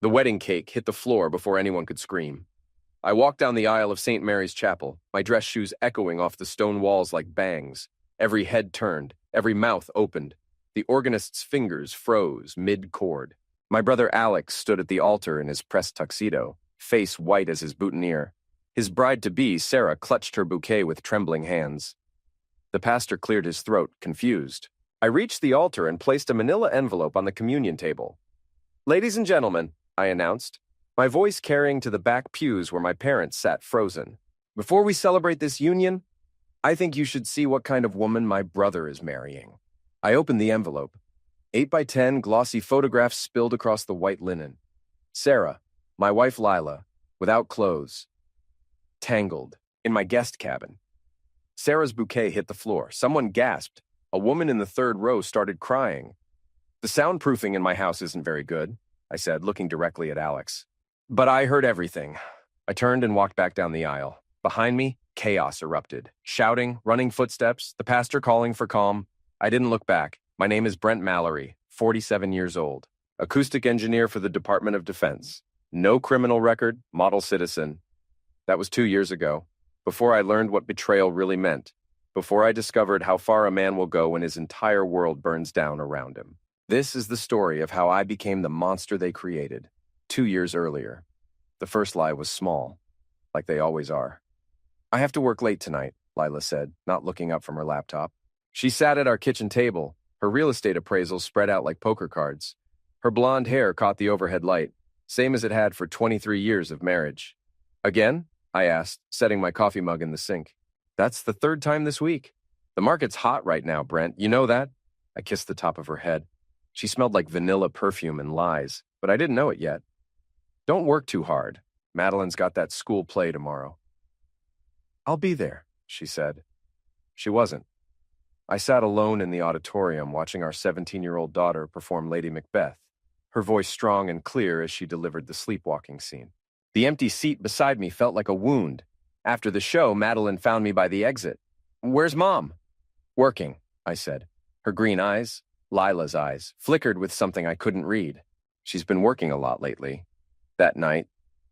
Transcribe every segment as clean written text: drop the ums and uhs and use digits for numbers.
The wedding cake hit the floor before anyone could scream. I walked down the aisle of St. Mary's Chapel, my dress shoes echoing off the stone walls like bangs. Every head turned, every mouth opened. The organist's fingers froze mid-chord. My brother Alex stood at the altar in his pressed tuxedo, face white as his boutonniere. His bride-to-be, Sarah, clutched her bouquet with trembling hands. The pastor cleared his throat, confused. I reached the altar and placed a manila envelope on the communion table. "Ladies and gentlemen," I announced, my voice carrying to the back pews where my parents sat frozen. "Before we celebrate this union, I think you should see what kind of woman my brother is marrying." I opened the envelope. 8x10 glossy photographs spilled across the white linen. Sarah, my wife Lila, without clothes, tangled, in my guest cabin. Sarah's bouquet hit the floor. Someone gasped. A woman in the third row started crying. "The soundproofing in my house isn't very good," I said, looking directly at Alex. "But I heard everything." I turned and walked back down the aisle. Behind me, chaos erupted. Shouting, running footsteps, the pastor calling for calm. I didn't look back. My name is Brent Mallory, 47 years old. Acoustic engineer for the Department of Defense. No criminal record, model citizen. That was 2 years ago, before I learned what betrayal really meant, before I discovered how far a man will go when his entire world burns down around him. This is the story of how I became the monster they created, 2 years earlier. The first lie was small, like they always are. "I have to work late tonight," Lila said, not looking up from her laptop. She sat at our kitchen table, her real estate appraisal spread out like poker cards. Her blonde hair caught the overhead light, same as it had for 23 years of marriage. "Again?" I asked, setting my coffee mug in the sink. "That's the third time this week. The market's hot right now, Brent. You know that?" I kissed the top of her head. She smelled like vanilla perfume and lies, but I didn't know it yet. "Don't work too hard. Madeline's got that school play tomorrow." "I'll be there," she said. She wasn't. I sat alone in the auditorium watching our 17-year-old daughter perform Lady Macbeth, her voice strong and clear as she delivered the sleepwalking scene. The empty seat beside me felt like a wound. After the show, Madeline found me by the exit. "Where's Mom?" "Working," I said. Her green eyes, Lila's eyes, flickered with something I couldn't read. "She's been working a lot lately." That night,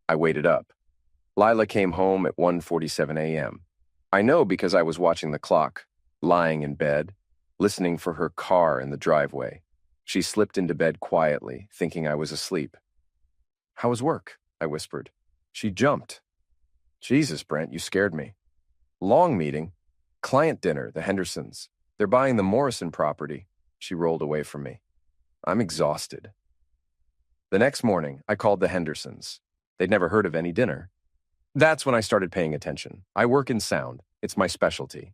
I waited up. Lila came home at 1:47 a.m. I know because I was watching the clock, lying in bed, listening for her car in the driveway. She slipped into bed quietly, thinking I was asleep. "How was work?" I whispered. She jumped. "Jesus, Brent, you scared me." "Long meeting. Client dinner, the Hendersons. They're buying the Morrison property." She rolled away from me. "I'm exhausted." The next morning, I called the Hendersons. They'd never heard of any dinner. That's when I started paying attention. I work in sound. It's my specialty.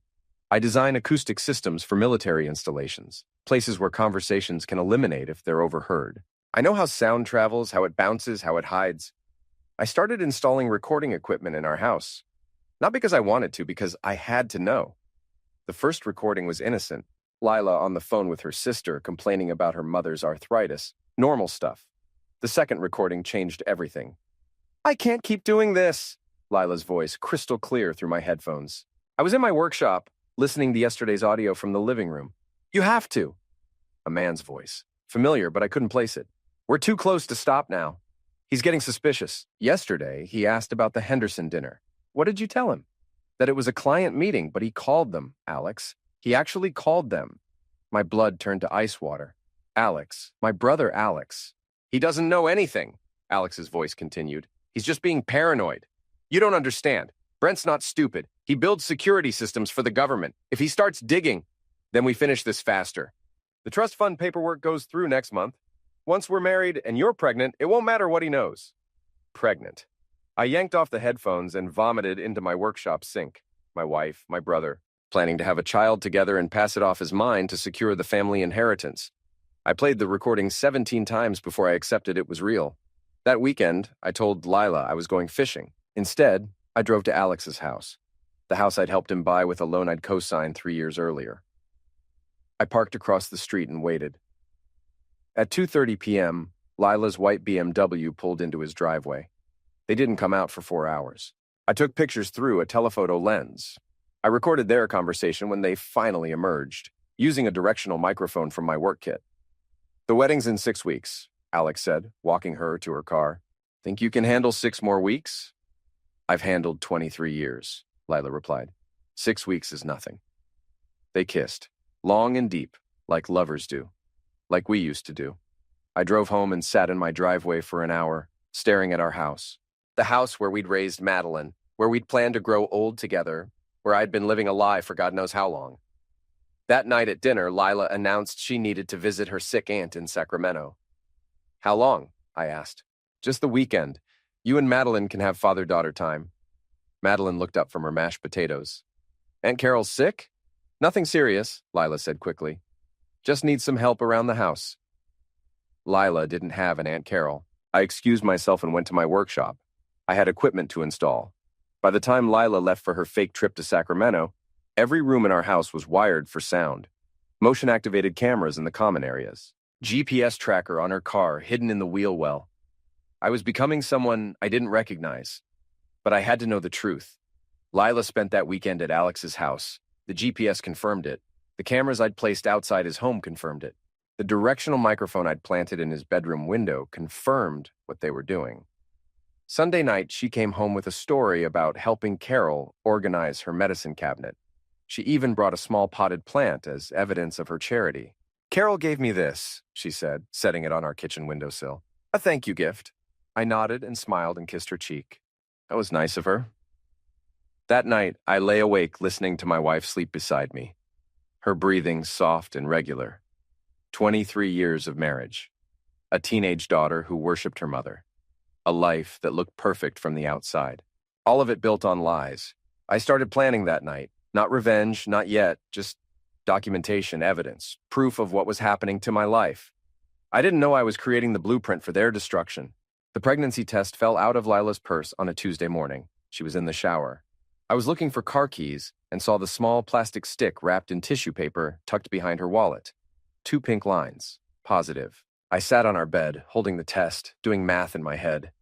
I design acoustic systems for military installations, places where conversations can eliminate if they're overheard. I know how sound travels, how it bounces, how it hides. I started installing recording equipment in our house. Not because I wanted to, because I had to know. The first recording was innocent. Lila on the phone with her sister complaining about her mother's arthritis. Normal stuff. The second recording changed everything. "I can't keep doing this," Lila's voice crystal clear through my headphones. I was in my workshop, listening to yesterday's audio from the living room. "You have to." A man's voice. Familiar, but I couldn't place it. "We're too close to stop now." He's getting suspicious. Yesterday, he asked about the Henderson dinner. What did you tell him? That it was a client meeting, but he called them, Alex. He actually called them. My blood turned to ice water. "Alex, my brother Alex." "He doesn't know anything," Alex's voice continued. "He's just being paranoid. You don't understand. Brent's not stupid. He builds security systems for the government. If he starts digging, then we finish this faster. The trust fund paperwork goes through next month. Once we're married and you're pregnant, it won't matter what he knows." Pregnant. I yanked off the headphones and vomited into my workshop sink. My wife, my brother, planning to have a child together and pass it off as mine to secure the family inheritance. I played the recording 17 times before I accepted it was real. That weekend, I told Lila I was going fishing. Instead, I drove to Alex's house, the house I'd helped him buy with a loan I'd co-signed 3 years earlier. I parked across the street and waited. At 2:30 p.m., Lila's white BMW pulled into his driveway. They didn't come out for 4 hours. I took pictures through a telephoto lens. I recorded their conversation when they finally emerged, using a directional microphone from my work kit. "The wedding's in 6 weeks. Alex said, walking her to her car. Think you can handle 6 more weeks? I've handled 23 years, Lila replied. 6 weeks is nothing. They kissed, long and deep, like lovers do, like we used to do. I drove home and sat in my driveway for an hour, staring at our house. The house where we'd raised Madeline, where we'd planned to grow old together, where I'd been living a lie for God knows how long. That night at dinner, Lila announced she needed to visit her sick aunt in Sacramento. How long? I asked. Just the weekend. You and Madeline can have father-daughter time. Madeline looked up from her mashed potatoes. Aunt Carol's sick? Nothing serious, Lila said quickly. Just needs some help around the house. Lila didn't have an Aunt Carol. I excused myself and went to my workshop. I had equipment to install. By the time Lila left for her fake trip to Sacramento, every room in our house was wired for sound. Motion-activated cameras in the common areas. GPS tracker on her car hidden in the wheel well. I was becoming someone I didn't recognize. But I had to know the truth. Lila spent that weekend at Alex's house. The GPS confirmed it. The cameras I'd placed outside his home confirmed it. The directional microphone I'd planted in his bedroom window confirmed what they were doing. Sunday night, she came home with a story about helping Carol organize her medicine cabinet. She even brought a small potted plant as evidence of her charity. Carol gave me this, she said, setting it on our kitchen windowsill. A thank you gift. I nodded and smiled and kissed her cheek. That was nice of her. That night, I lay awake listening to my wife sleep beside me. Her breathing soft and regular. 23 years of marriage. A teenage daughter who worshipped her mother. A life that looked perfect from the outside. All of it built on lies. I started planning that night. Not revenge, not yet, just documentation, evidence, proof of what was happening to my life. I didn't know I was creating the blueprint for their destruction. The pregnancy test fell out of Lila's purse on a Tuesday morning. She was in the shower. I was looking for car keys and saw the small plastic stick wrapped in tissue paper tucked behind her wallet. 2 pink lines. Positive. I sat on our bed, holding the test, doing math in my head.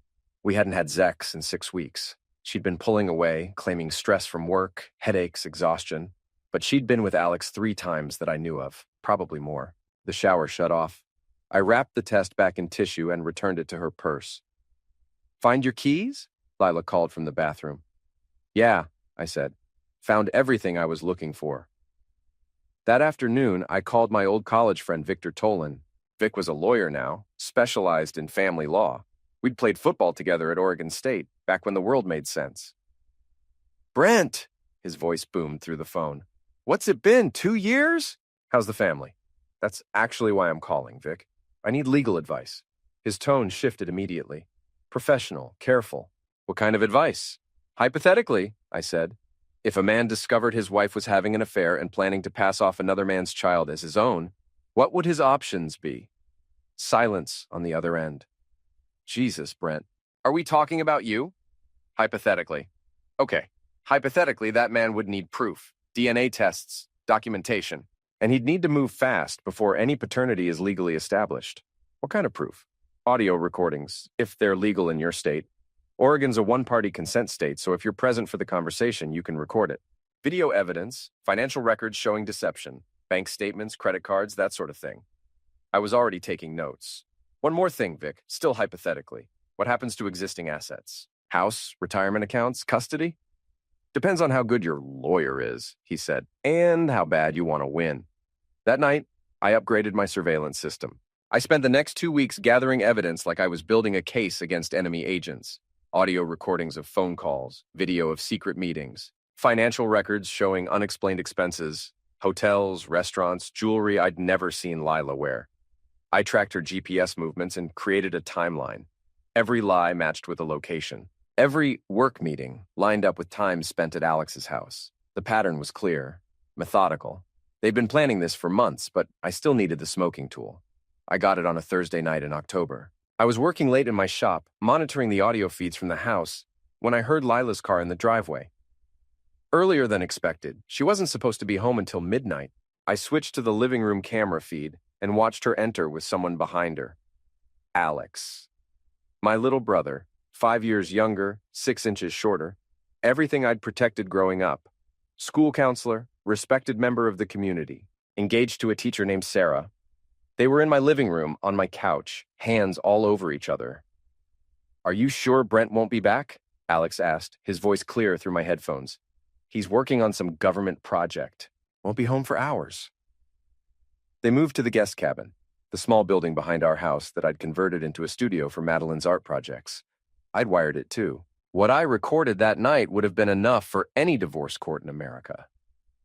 We hadn't had sex in 6 weeks. She'd been pulling away, claiming stress from work, headaches, exhaustion. But she'd been with Alex 3 times that I knew of, probably more. The shower shut off. I wrapped the test back in tissue and returned it to her purse. Find your keys? Lila called from the bathroom. Yeah, I said. Found everything I was looking for. That afternoon, I called my old college friend Victor Tolan. Vic was a lawyer now, specialized in family law. We'd played football together at Oregon State, back when the world made sense. Brent, his voice boomed through the phone. What's it been, 2 years? How's the family? That's actually why I'm calling, Vic. I need legal advice. His tone shifted immediately. Professional, careful. What kind of advice? Hypothetically, I said, if a man discovered his wife was having an affair and planning to pass off another man's child as his own, what would his options be? Silence on the other end. Jesus, Brent. Are we talking about you? Hypothetically. Okay. Hypothetically, that man would need proof, DNA tests, documentation, and he'd need to move fast before any paternity is legally established. What kind of proof? Audio recordings, if they're legal in your state. Oregon's a one-party consent state, so if you're present for the conversation, you can record it. Video evidence, financial records showing deception, bank statements, credit cards, that sort of thing. I was already taking notes. One more thing, Vic, still hypothetically. What happens to existing assets? House, retirement accounts, custody? Depends on how good your lawyer is, he said, and how bad you want to win. That night, I upgraded my surveillance system. I spent the next 2 weeks gathering evidence like I was building a case against enemy agents. Audio recordings of phone calls, video of secret meetings, financial records showing unexplained expenses, hotels, restaurants, jewelry I'd never seen Lila wear. I tracked her GPS movements and created a timeline. Every lie matched with a location. Every work meeting lined up with time spent at Alex's house. The pattern was clear, methodical. They'd been planning this for months, but I still needed the smoking tool. I got it on a Thursday night in October. I was working late in my shop, monitoring the audio feeds from the house, when I heard Lila's car in the driveway. Earlier than expected, she wasn't supposed to be home until midnight. I switched to the living room camera feed and watched her enter with someone behind her. Alex. My little brother, 5 years younger, 6 inches shorter. Everything I'd protected growing up. School counselor, respected member of the community, engaged to a teacher named Sarah. They were in my living room, on my couch, hands all over each other. "Are you sure Brent won't be back?" Alex asked, his voice clear through my headphones. "He's working on some government project. Won't be home for hours." They moved to the guest cabin, the small building behind our house that I'd converted into a studio for Madeline's art projects. I'd wired it too. What I recorded that night would have been enough for any divorce court in America.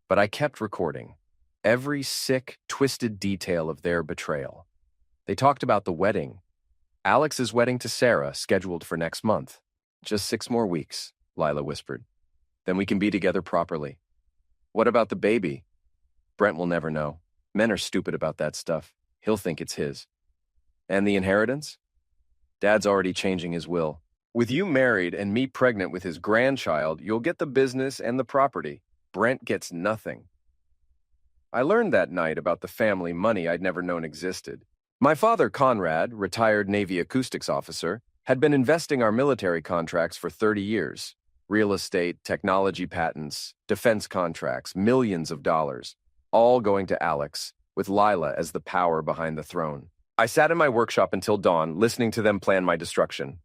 But I kept recording every sick, twisted detail of their betrayal. They talked about the wedding. Alex's wedding to Sarah, scheduled for next month. "Just 6 more weeks," Lila whispered. "Then we can be together properly." "What about the baby?" "Brent will never know. Men are stupid about that stuff. He'll think it's his." "And the inheritance?" "Dad's already changing his will. With you married and me pregnant with his grandchild, you'll get the business and the property. Brent gets nothing." I learned that night about the family money I'd never known existed. My father, Conrad, retired Navy acoustics officer, had been investing our military contracts for 30 years. Real estate, technology patents, defense contracts, millions of dollars, all going to Alex, with Lila as the power behind the throne. I sat in my workshop until dawn, listening to them plan my destruction.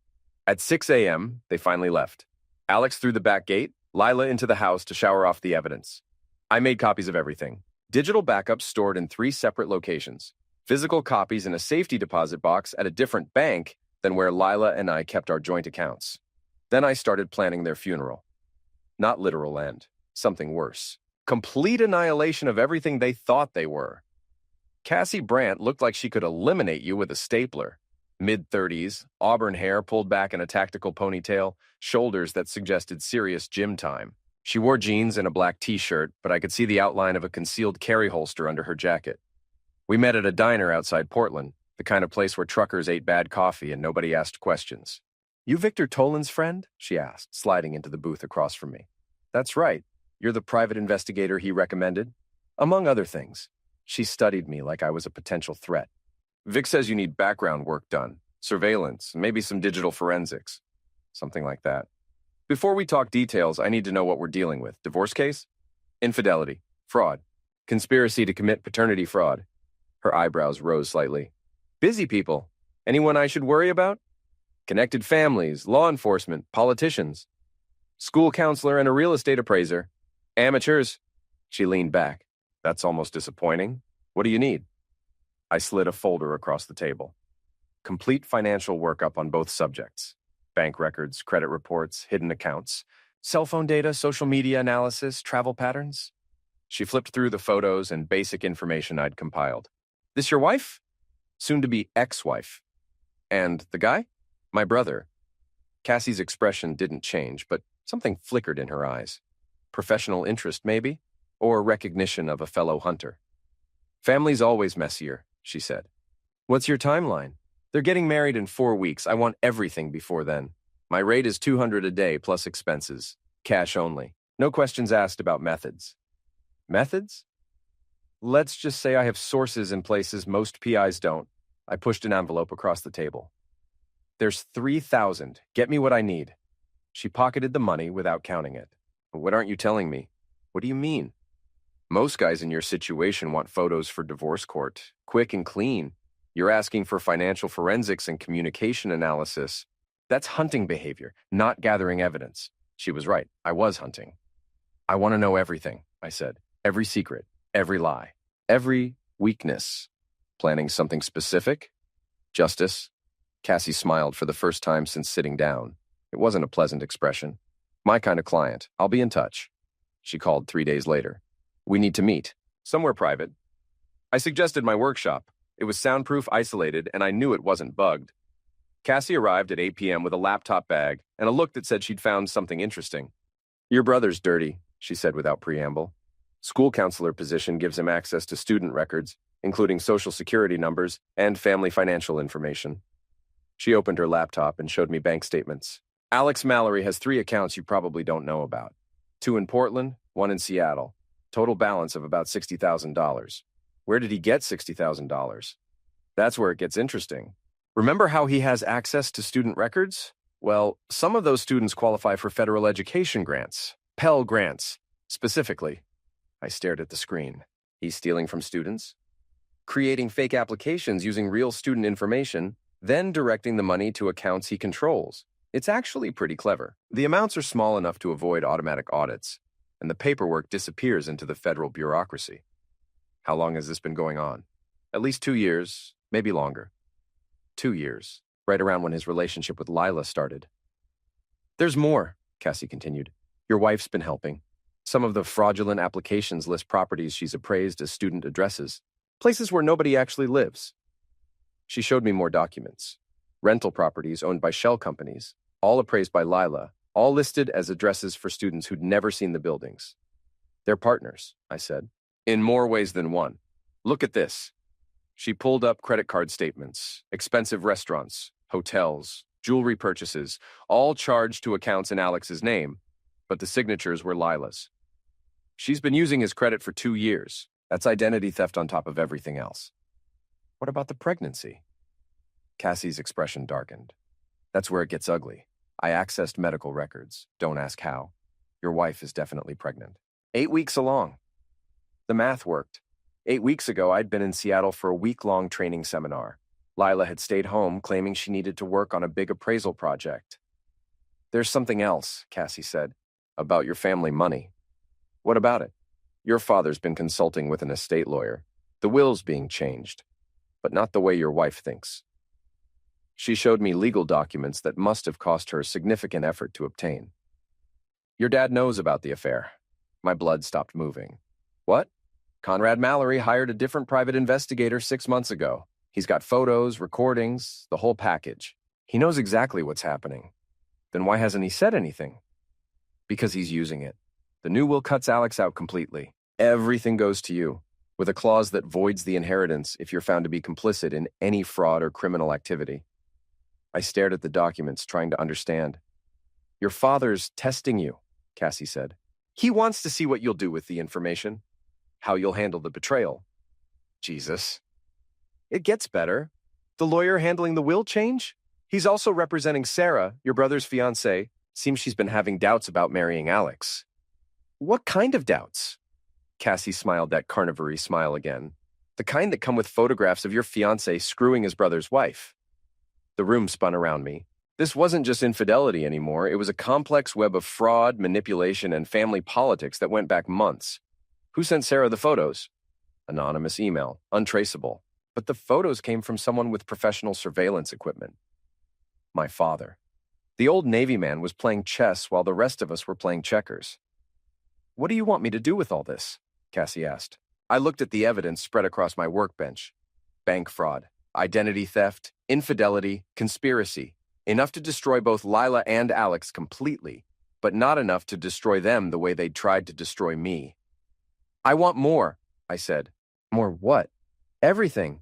At 6 a.m., they finally left. Alex through the back gate, Lila into the house to shower off the evidence. I made copies of everything. Digital backups stored in 3 separate locations. Physical copies in a safety deposit box at a different bank than where Lila and I kept our joint accounts. Then I started planning their funeral. Not literal end, something worse. Complete annihilation of everything they thought they were. Cassie Brandt looked like she could eliminate you with a stapler. Mid-30s, auburn hair pulled back in a tactical ponytail, shoulders that suggested serious gym time. She wore jeans and a black t-shirt, but I could see the outline of a concealed carry holster under her jacket. We met at a diner outside Portland, the kind of place where truckers ate bad coffee and nobody asked questions. "You Victor Tolan's friend?" she asked, sliding into the booth across from me. "That's right. You're the private investigator he recommended?" Among other things. She studied me like I was a potential threat. "Vic says you need background work done, surveillance, maybe some digital forensics." Something like that. "Before we talk details, I need to know what we're dealing with. Divorce case? Infidelity. Fraud. Conspiracy to commit paternity fraud." Her eyebrows rose slightly. "Busy people. Anyone I should worry about?" "Connected families, law enforcement, politicians. School counselor and a real estate appraiser. Amateurs." She leaned back. "That's almost disappointing. What do you need?" I slid a folder across the table. Complete financial workup on both subjects. Bank records, credit reports, hidden accounts, cell phone data, social media analysis, travel patterns. She flipped through the photos and basic information I'd compiled. "This your wife?" "Soon-to-be ex-wife." "And the guy?" "My brother." Cassie's expression didn't change, but something flickered in her eyes. Professional interest, maybe? Or recognition of a fellow hunter. "Family's always messier," she said. "What's your timeline?" "They're getting married in 4 weeks. I want everything before then. My rate is $200 a day plus expenses. Cash only. No questions asked about methods." "Methods?" "Let's just say I have sources in places most PIs don't." I pushed an envelope across the table. "There's 3,000. Get me what I need." She pocketed the money without counting it. "What aren't you telling me?" "What do you mean?" "Most guys in your situation want photos for divorce court. Quick and clean. You're asking for financial forensics and communication analysis. That's hunting behavior, not gathering evidence." She was right. I was hunting. "I want to know everything," I said. "Every secret, every lie, every weakness." "Planning something specific?" "Justice." Cassie smiled for the first time since sitting down. It wasn't a pleasant expression. "My kind of client. I'll be in touch." She called 3 days later. "We need to meet. Somewhere private." I suggested my workshop. It was soundproof, isolated, and I knew it wasn't bugged. Cassie arrived at 8 p.m. with a laptop bag and a look that said she'd found something interesting. "Your brother's dirty," she said without preamble. "School counselor position gives him access to student records, including social security numbers and family financial information." She opened her laptop and showed me bank statements. "Alex Mallory has 3 accounts you probably don't know about. 2 in Portland, 1 in Seattle. Total balance of about $60,000. Where did he get $60,000? That's where it gets interesting. Remember how he has access to student records? Well, some of those students qualify for federal education grants, Pell Grants, specifically." I stared at the screen. "He's stealing from students?" creating fake applications using real student information, then directing the money to accounts he controls. It's actually pretty clever. The amounts are small enough to avoid automatic audits, and the paperwork disappears into the federal bureaucracy. How long has this been going on? At least 2 years, maybe longer. 2 years, right around when his relationship with Lila started. There's more, Cassie continued. Your wife's been helping. Some of the fraudulent applications list properties she's appraised as student addresses, places where nobody actually lives. She showed me more documents. Rental properties owned by shell companies, all appraised by Lila, all listed as addresses for students who'd never seen the buildings. They're partners, I said, in more ways than one. Look at this. She pulled up credit card statements, expensive restaurants, hotels, jewelry purchases, all charged to accounts in Alex's name, but the signatures were Lila's. She's been using his credit for 2 years. That's identity theft on top of everything else. What about the pregnancy? Cassie's expression darkened. That's where it gets ugly. I accessed medical records. Don't ask how. Your wife is definitely pregnant. 8 weeks along. The math worked. 8 weeks ago, I'd been in Seattle for a week-long training seminar. Lila had stayed home, claiming she needed to work on a big appraisal project. There's something else, Cassie said, about your family money. What about it? Your father's been consulting with an estate lawyer. The will's being changed, but not the way your wife thinks. She showed me legal documents that must have cost her significant effort to obtain. Your dad knows about the affair. My blood stopped moving. What? Conrad Mallory hired a different private investigator 6 months ago. He's got photos, recordings, the whole package. He knows exactly what's happening. Then why hasn't he said anything? Because he's using it. The new will cuts Alex out completely. Everything goes to you, with a clause that voids the inheritance if you're found to be complicit in any fraud or criminal activity. I stared at the documents, trying to understand. Your father's testing you, Cassie said. He wants to see what you'll do with the information, how you'll handle the betrayal. Jesus. It gets better. The lawyer handling the will change? He's also representing Sarah, your brother's fiancée. Seems she's been having doubts about marrying Alex. What kind of doubts? Cassie smiled that carnivory smile again. The kind that come with photographs of your fiancé screwing his brother's wife. The room spun around me. This wasn't just infidelity anymore. It was a complex web of fraud, manipulation, and family politics that went back months. Who sent Sarah the photos? Anonymous email, untraceable. But the photos came from someone with professional surveillance equipment. My father. The old Navy man was playing chess while the rest of us were playing checkers. What do you want me to do with all this? Cassie asked. I looked at the evidence spread across my workbench. Bank fraud, identity theft, infidelity, conspiracy. Enough to destroy both Lila and Alex completely, but not enough to destroy them the way they'd tried to destroy me. I want more, I said. More what? Everything.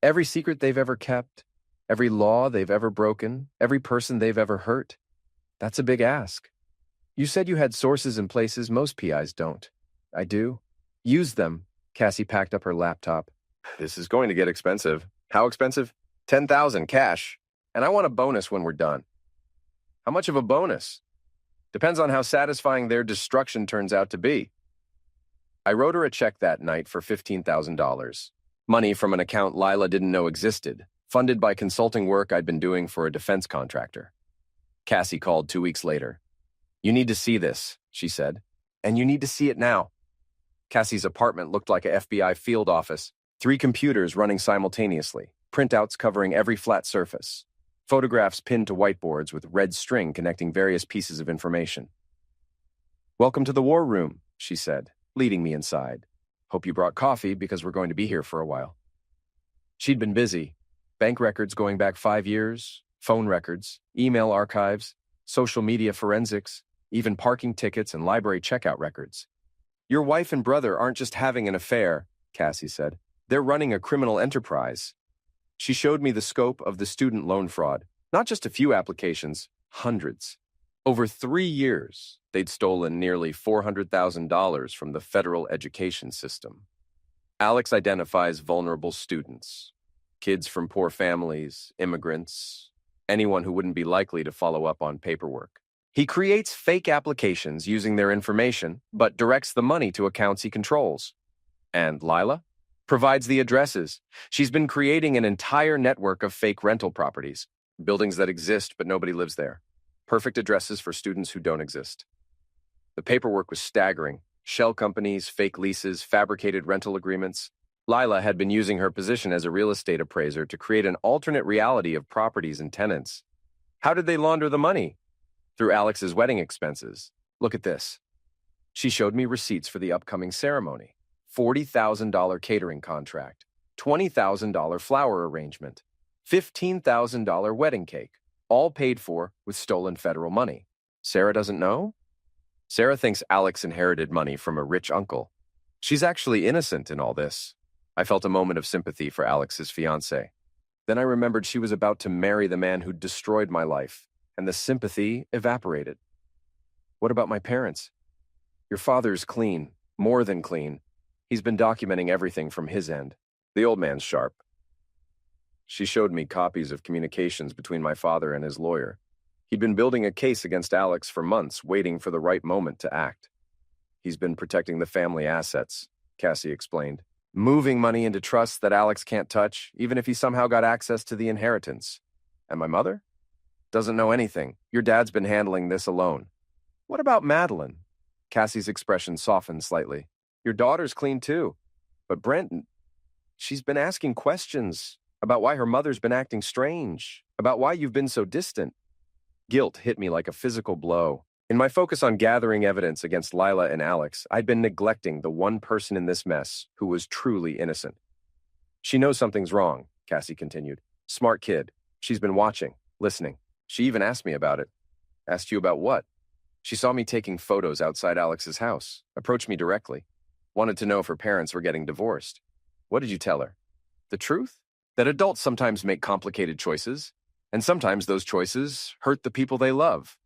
Every secret they've ever kept, every law they've ever broken, every person they've ever hurt. That's a big ask. You said you had sources in places most PIs don't. I do. Use them. Cassie packed up her laptop. This is going to get expensive. How expensive? $10,000 cash. And I want a bonus when we're done. How much of a bonus? Depends on how satisfying their destruction turns out to be. I wrote her a check that night for $15,000. Money from an account Lila didn't know existed, funded by consulting work I'd been doing for a defense contractor. Cassie called 2 weeks later. You need to see this, she said. And you need to see it now. Cassie's apartment looked like a FBI field office. 3 computers running simultaneously, printouts covering every flat surface, photographs pinned to whiteboards with red string connecting various pieces of information. Welcome to the war room, she said, leading me inside. Hope you brought coffee because we're going to be here for a while. She'd been busy. Bank records going back 5 years, phone records, email archives, social media forensics, even parking tickets and library checkout records. Your wife and brother aren't just having an affair, Cassie said. They're running a criminal enterprise. She showed me the scope of the student loan fraud. Not just a few applications, hundreds. Over 3 years, they'd stolen nearly $400,000 from the federal education system. Alex identifies vulnerable students, kids from poor families, immigrants, anyone who wouldn't be likely to follow up on paperwork. He creates fake applications using their information, but directs the money to accounts he controls. And Lila? provides the addresses. She's been creating an entire network of fake rental properties, buildings that exist but nobody lives there. Perfect addresses for students who don't exist. The paperwork was staggering. Shell companies, fake leases, fabricated rental agreements. Lila had been using her position as a real estate appraiser to create an alternate reality of properties and tenants. How did they launder the money? Through Alex's wedding expenses. Look at this. She showed me receipts for the upcoming ceremony. $40,000 catering contract, $20,000 flower arrangement, $15,000 wedding cake, all paid for with stolen federal money. Sarah doesn't know? Sarah thinks Alex inherited money from a rich uncle. She's actually innocent in all this. I felt a moment of sympathy for Alex's fiancé. Then I remembered she was about to marry the man who destroyed my life, and the sympathy evaporated. What about my parents? Your father's clean, more than clean. He's been documenting everything from his end. The old man's sharp. She showed me copies of communications between my father and his lawyer. He'd been building a case against Alex for months, waiting for the right moment to act. He's been protecting the family assets, Cassie explained. Moving money into trusts that Alex can't touch, even if he somehow got access to the inheritance. And my mother? Doesn't know anything. Your dad's been handling this alone. What about Madeline? Cassie's expression softened slightly. Your daughter's clean too. But Brent, she's been asking questions about why her mother's been acting strange, about why you've been so distant. Guilt hit me like a physical blow. In my focus on gathering evidence against Lila and Alex, I'd been neglecting the one person in this mess who was truly innocent. She knows something's wrong, Cassie continued. Smart kid. She's been watching, listening. She even asked me about it. Asked you about what? She saw me taking photos outside Alex's house, approached me directly. Wanted to know if her parents were getting divorced. What did you tell her? The truth? That adults sometimes make complicated choices, and sometimes those choices hurt the people they love.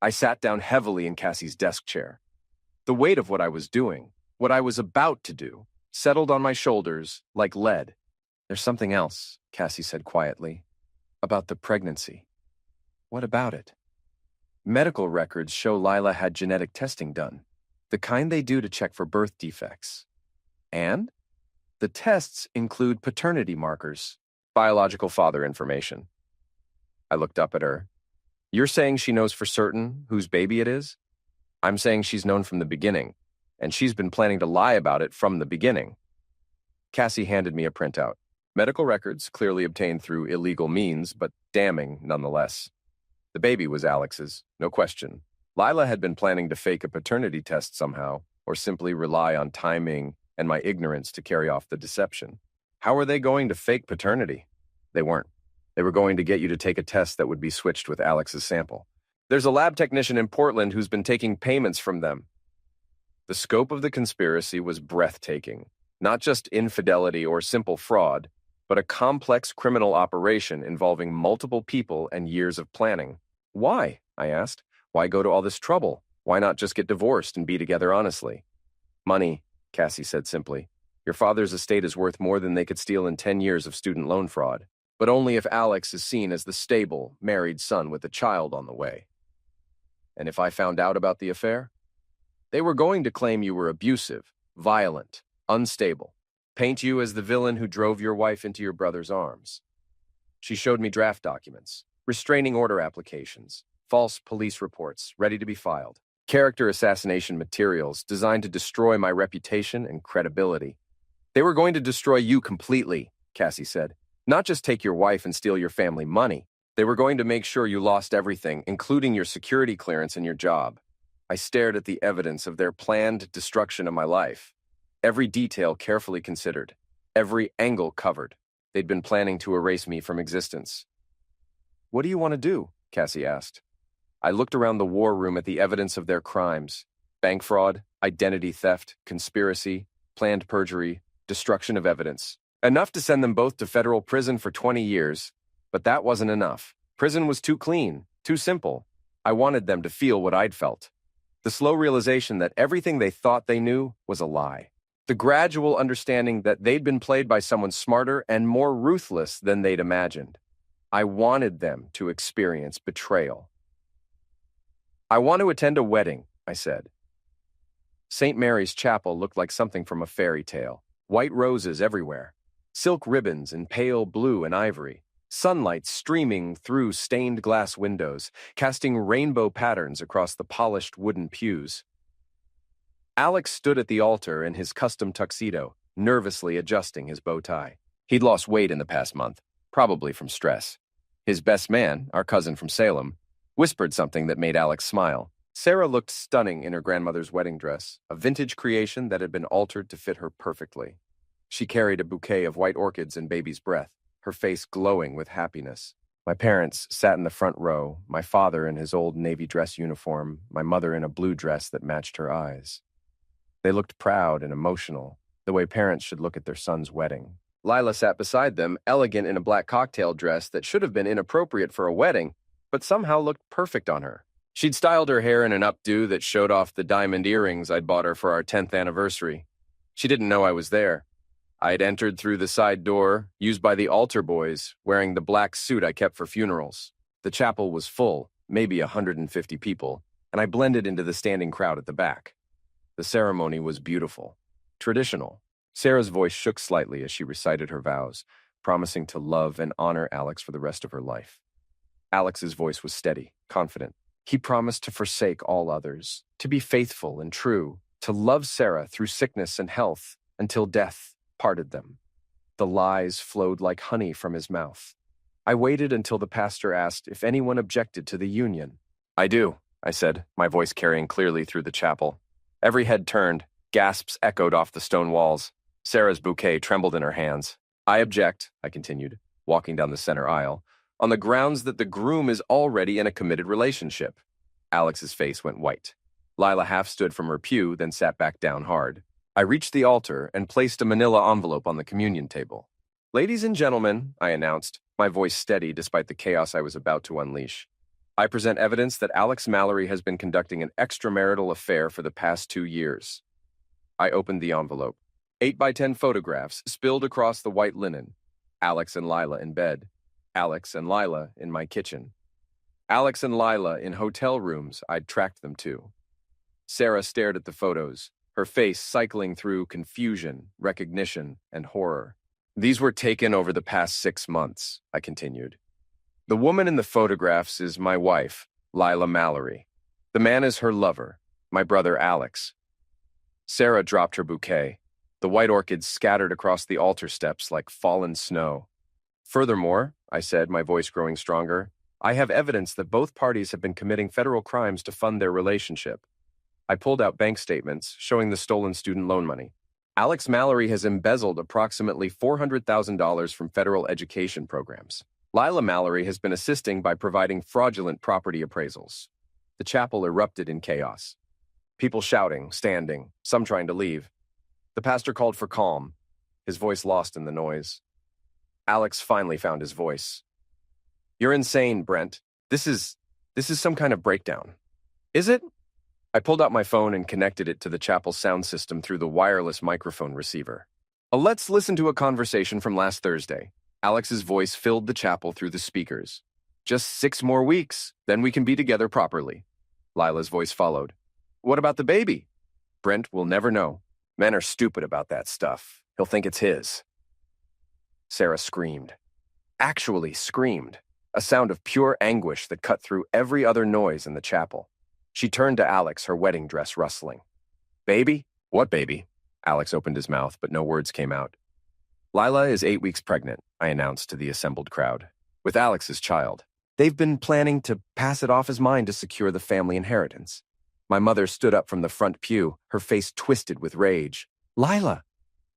I sat down heavily in Cassie's desk chair. The weight of what I was doing, what I was about to do, settled on my shoulders like lead. There's something else, Cassie said quietly, about the pregnancy. What about it? Medical records show Lila had genetic testing done, the kind they do to check for birth defects. And the tests include paternity markers, biological father information. I looked up at her. You're saying she knows for certain whose baby it is? I'm saying she's known from the beginning, and she's been planning to lie about it from the beginning. Cassie handed me a printout. Medical records clearly obtained through illegal means, but damning nonetheless. The baby was Alex's, no question. Lila had been planning to fake a paternity test somehow, or simply rely on timing and my ignorance to carry off the deception. How were they going to fake paternity? They weren't. They were going to get you to take a test that would be switched with Alex's sample. There's a lab technician in Portland who's been taking payments from them. The scope of the conspiracy was breathtaking. Not just infidelity or simple fraud, but a complex criminal operation involving multiple people and years of planning. Why? I asked. Why go to all this trouble? Why not just get divorced and be together honestly? Money, Cassie said simply. Your father's estate is worth more than they could steal in 10 years of student loan fraud. But only if Alex is seen as the stable, married son with a child on the way. And if I found out about the affair? They were going to claim you were abusive, violent, unstable, paint you as the villain who drove your wife into your brother's arms. She showed me draft documents, restraining order applications, false police reports ready to be filed, character assassination materials designed to destroy my reputation and credibility. They were going to destroy you completely, Cassie said. Not just take your wife and steal your family money. They were going to make sure you lost everything, including your security clearance and your job. I stared at the evidence of their planned destruction of my life. Every detail carefully considered. Every angle covered. They'd been planning to erase me from existence. What do you want to do? Cassie asked. I looked around the war room at the evidence of their crimes. Bank fraud, identity theft, conspiracy, planned perjury, destruction of evidence. Enough to send them both to federal prison for 20 years, but that wasn't enough. Prison was too clean, too simple. I wanted them to feel what I'd felt. The slow realization that everything they thought they knew was a lie. The gradual understanding that they'd been played by someone smarter and more ruthless than they'd imagined. I wanted them to experience betrayal. I want to attend a wedding, I said. St. Mary's Chapel looked like something from a fairy tale. White roses everywhere, silk ribbons in pale blue and ivory, sunlight streaming through stained glass windows, casting rainbow patterns across the polished wooden pews. Alex stood at the altar in his custom tuxedo, nervously adjusting his bow tie. He'd lost weight in the past month, probably from stress. His best man, our cousin from Salem, whispered something that made Alex smile. Sarah looked stunning in her grandmother's wedding dress, a vintage creation that had been altered to fit her perfectly. She carried a bouquet of white orchids in baby's breath, her face glowing with happiness. My parents sat in the front row, my father in his old navy dress uniform, my mother in a blue dress that matched her eyes. They looked proud and emotional, the way parents should look at their son's wedding. Lila sat beside them, elegant in a black cocktail dress that should have been inappropriate for a wedding, but somehow looked perfect on her. She'd styled her hair in an updo that showed off the diamond earrings I'd bought her for our 10th anniversary. She didn't know I was there. I had entered through the side door, used by the altar boys, wearing the black suit I kept for funerals. The chapel was full, maybe 150 people, and I blended into the standing crowd at the back. The ceremony was beautiful, traditional. Sarah's voice shook slightly as she recited her vows, promising to love and honor Alex for the rest of her life. Alex's voice was steady, confident. He promised to forsake all others, to be faithful and true, to love Sarah through sickness and health until death parted them. The lies flowed like honey from his mouth. I waited until the pastor asked if anyone objected to the union. "I do," I said, my voice carrying clearly through the chapel. Every head turned, gasps echoed off the stone walls. Sarah's bouquet trembled in her hands. "I object," I continued, walking down the center aisle, "on the grounds that the groom is already in a committed relationship." Alex's face went white. Lila half stood from her pew, then sat back down hard. I reached the altar and placed a manila envelope on the communion table. "Ladies and gentlemen," I announced, my voice steady despite the chaos I was about to unleash, "I present evidence that Alex Mallory has been conducting an extramarital affair for the past 2 years." I opened the envelope. 8x10 photographs spilled across the white linen. Alex and Lila in bed. Alex and Lila in my kitchen. Alex and Lila in hotel rooms I'd tracked them to. Sarah stared at the photos, her face cycling through confusion, recognition, and horror. "These were taken over the past 6 months," I continued. "The woman in the photographs is my wife, Lila Mallory. The man is her lover, my brother Alex." Sarah dropped her bouquet. The white orchids scattered across the altar steps like fallen snow. "Furthermore," I said, my voice growing stronger, "I have evidence that both parties have been committing federal crimes to fund their relationship." I pulled out bank statements showing the stolen student loan money. Alex Mallory has embezzled approximately $400,000 from federal education programs. Lila Mallory has been assisting by providing fraudulent property appraisals. The chapel erupted in chaos. People shouting, standing, some trying to leave. The pastor called for calm, his voice lost in the noise. Alex finally found his voice. "You're insane, Brent. This is some kind of breakdown." "Is it?" I pulled out my phone and connected it to the chapel sound system through the wireless microphone receiver. "Let's listen to a conversation from last Thursday." Alex's voice filled the chapel through the speakers. "Just 6 more weeks, then we can be together properly." Lila's voice followed. "What about the baby?" "Brent will never know. Men are stupid about that stuff. He'll think it's his." Sarah screamed. Actually screamed. A sound of pure anguish that cut through every other noise in the chapel. She turned to Alex, her wedding dress rustling. "Baby? What baby?" Alex opened his mouth, but no words came out. "Lila is 8 weeks pregnant," I announced to the assembled crowd, "with Alex's child. They've been planning to pass it off as mine to secure the family inheritance." My mother stood up from the front pew, her face twisted with rage. "Lila,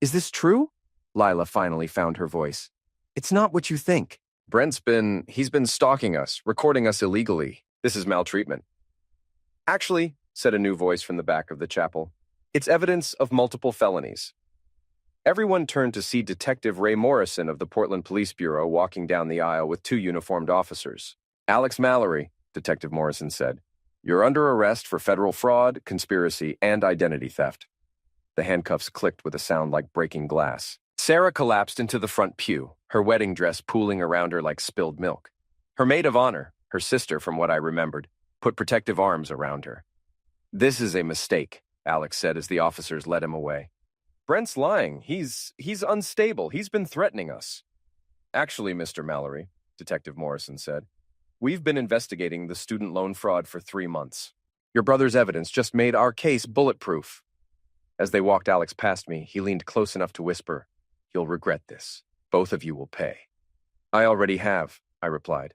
is this true?" Lila finally found her voice. "It's not what you think. He's been stalking us, recording us illegally. This is maltreatment." "Actually," said a new voice from the back of the chapel, "it's evidence of multiple felonies." Everyone turned to see Detective Ray Morrison of the Portland Police Bureau walking down the aisle with 2 uniformed officers. "Alex Mallory," Detective Morrison said, "you're under arrest for federal fraud, conspiracy, and identity theft." The handcuffs clicked with a sound like breaking glass. Sarah collapsed into the front pew, her wedding dress pooling around her like spilled milk. Her maid of honor, her sister from what I remembered, put protective arms around her. "This is a mistake," Alex said as the officers led him away. Brent's lying. He's unstable. He's been threatening us. Actually, Mr. Mallory, Detective Morrison said, we've been investigating the student loan fraud for 3 months. Your brother's evidence just made our case bulletproof. As they walked Alex past me, he leaned close enough to whisper, "You'll regret this. Both of you will pay." "I already have," I replied.